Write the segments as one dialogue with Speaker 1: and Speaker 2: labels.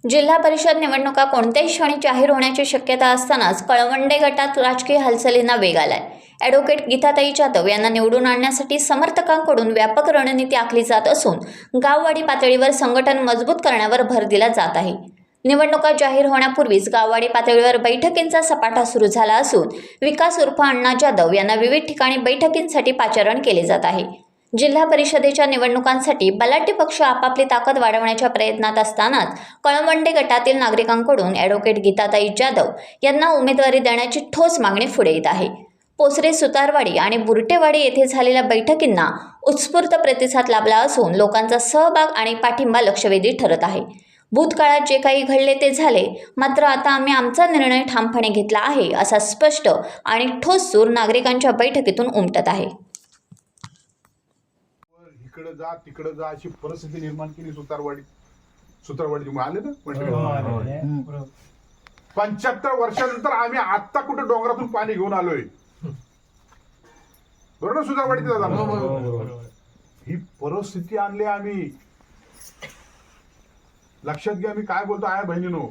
Speaker 1: जिल्हा परिषद निवडणुका कोणत्याही क्षणी जाहीर होण्याची शक्यता असतानाच कळवंडे गटात राजकीय हालचालींना वेग आलाय। ॲडव्होकेट गीताताई जाधव यांना निवडून आणण्यासाठी समर्थकांकडून व्यापक रणनीती आखली जात असून गाववाडी पातळीवर संघटन मजबूत करण्यावर भर दिला जात आहे। निवडणुका जाहीर होण्यापूर्वीच गाववाडी पातळीवर बैठकींचा सपाटा सुरू झाला असून विकास उर्फ अण्णा जाधव यांना विविध ठिकाणी बैठकींसाठी पाचारण केले जात आहे। जिल्हा परिषदेच्या निवडणुकांसाठी बलाढ्य पक्ष आपापली ताकद वाढवण्याच्या प्रयत्नात असतानाच कळवंडे गटातील नागरिकांकडून ॲडव्होकेट गीताताई जाधव यांना उमेदवारी देण्याची ठोस मागणी पुढे येत आहे। पोसरे, सुतारवाडी आणि बुरटेवाडी येथे झालेल्या बैठकींना उत्स्फूर्त प्रतिसाद लाभला असून लोकांचा सहभाग आणि पाठिंबा लक्षवेधी ठरत आहे। भूतकाळात जे काही घडले ते झाले, मात्र आता आम्ही आमचा निर्णय ठामपणे घेतला आहे असा स्पष्ट आणि ठोस सूर नागरिकांच्या बैठकीतून उमटत आहे।
Speaker 2: इकडे जा तिकडे जा अशी परिस्थिती निर्माण केली सुतारवाडी आले ना 75 वर्षानंतर आम्ही आता कुठे डोंगरातून पाणी घेऊन आलोय, बरोबर सुतारवाडीत ही परिस्थिती आणली आम्ही। लक्षात घ्या मी काय बोलतो आहे बहिणीनो,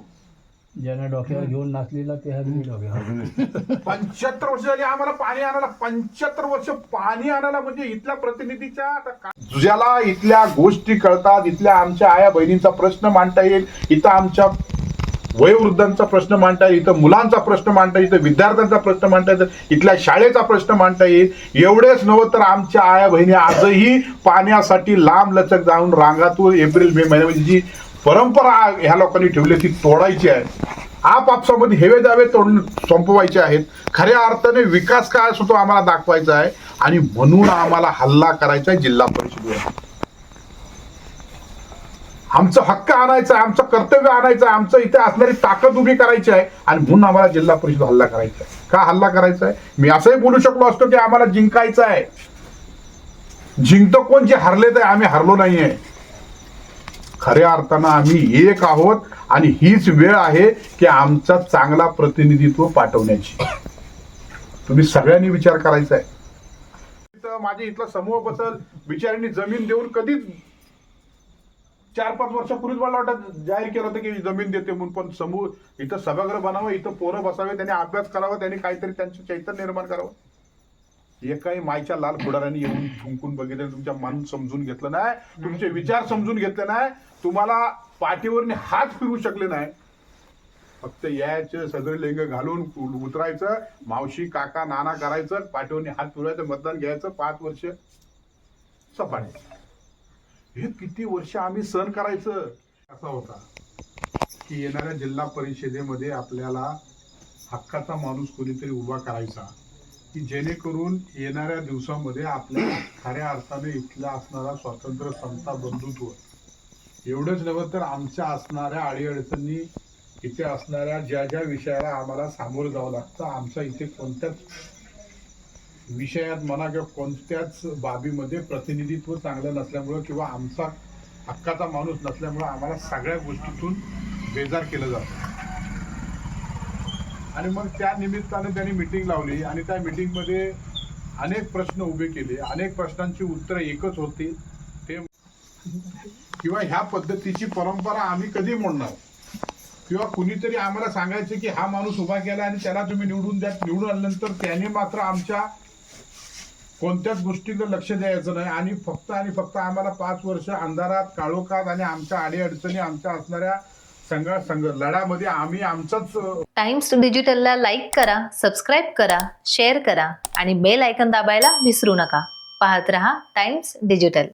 Speaker 3: ज्यांना डोक्यावर घेऊन नाचलेला ते हरली डोक्यावर
Speaker 2: 75 वर्ष झाली आम्हाला पाणी आणायला। 75 वर्ष पाणी आणायला म्हणजे इथल्या प्रतिनिधीच्या तुझ्याला इथल्या गोष्टी कळतात, इथल्या आमच्या आया बहिणींचा प्रश्न मांडता येईल, इथं आमच्या वयोवृद्धांचा प्रश्न मांडता येईल, इथं मुलांचा प्रश्न मांडता येईल, इथं विद्यार्थ्यांचा प्रश्न मांडता येईल, इथल्या शाळेचा प्रश्न मांडता येईल। एवढेच नव्हे तर आमच्या आया बहिणी आजही पाण्यासाठी लांब लचक जाऊन रांगातून एप्रिल मे महिन्यामध्ये जी परंपरा ह्या लोकांनी ठेवली ती तोडायची आहे। आपापसामध्ये हेवे दावे तोडून संपवायचे आहेत। खऱ्या अर्थाने विकास काय असतो तो आम्हाला दाखवायचा आहे आणि म्हणून आम्हाला हल्ला करायचा आहे जिल्हा परिषदेवर। आमचं हक्क आणायचा आहे, आमचं कर्तव्य आणायचं आहे, आमचं इथे असणारी ताकद उभी करायची आहे आणि म्हणून आम्हाला जिल्हा परिषद हल्ला करायचा आहे। का हल्ला करायचा आहे? मी असंही बोलू शकलो असतो की आम्हाला जिंकायचं आहे। जिंकतो कोण? जे हरले तर आम्ही हरलो नाहीये। खऱ्या अर्थानं आम्ही एक आहोत आणि हीच वेळ आहे की आमचा चांगला प्रतिनिधित्व पाठवण्याची। तुम्ही सगळ्यांनी विचार करायचा आहे। माझ्या इथला समूह बसल बिचाऱ्यांनी जमीन देऊन कधीच 4-5 वर्षापूर्वीच मला वाटत जाहीर केलं होतं की जमीन देते म्हणून, पण समूह इथं सभागृह बनावं, इथं पोरं बसावे, त्यांनी अभ्यास करावा, त्यांनी काहीतरी त्यांचं चैतन्य निर्माण करावं। एकाही मायच्या लाल फुडारांनी येऊन थुंकून बघितलं, तुमच्या मन समजून घेतलं नाही, तुमचे विचार समजून घेतले नाही, तुम्हाला पाठीवरने हात फिरू शकले नाही। फक्त यायचं सगळे लेंग घालून उतरायचं, मावशी काका नाना करायचं, पाठीवरने हात फिरवायचं, मतदान घ्यायचं, 5 वर्ष सपाट। हे किती वर्ष आम्ही सहन करायचं। असा होता की येणाऱ्या जिल्हा परिषदेमध्ये आपल्याला हक्काचा माणूस कोणीतरी उभा करायचा की जेणेकरून येणाऱ्या दिवसामध्ये आपल्याला खऱ्या अर्थाने इथला असणारा स्वातंत्र्य, समता, बंधुत्व एवढंच नव्हे तर आमच्या असणाऱ्या अडीअडचणी, इथे असणाऱ्या ज्या ज्या विषयाला आम्हाला सामोरं जावं लागतं, आमच्या इथे कोणत्याच विषयात म्हणा किंवा कोणत्याच बाबीमध्ये प्रतिनिधित्व चांगलं नसल्यामुळं किंवा आमचा हक्काचा माणूस नसल्यामुळं आम्हाला सगळ्या गोष्टीतून बेजार केलं जातं। आणि मग त्या निमित्ताने त्यांनी मीटिंग लावली आणि त्या मीटिंगमध्ये अनेक प्रश्न उभे केले। अनेक प्रश्नांची उत्तरं एकच होती, ते किंवा ह्या पद्धतीची परंपरा आम्ही कधी मोडणार, किंवा कुणीतरी आम्हाला सांगायचे की हा माणूस उभा केला आणि त्याला तुम्ही निवडून द्या, निवडून आल्यानंतर त्याने मात्र आमच्या कोणत्याच गोष्टीकडे लक्ष द्यायचं नाही आणि फक्त आम्हाला 5 वर्ष अंधारात, काळोखात आणि आमच्या अडीअडचणी, आमच्या असणाऱ्या लढ्यामध्ये आम्ही आमचाच।
Speaker 1: टाइम्स डिजिटलला लाईक करा, सबस्क्राईब करा, शेअर करा आणि बेल आयकॉन दाबायला विसरू नका। पाहत रहा टाइम्स डिजिटल।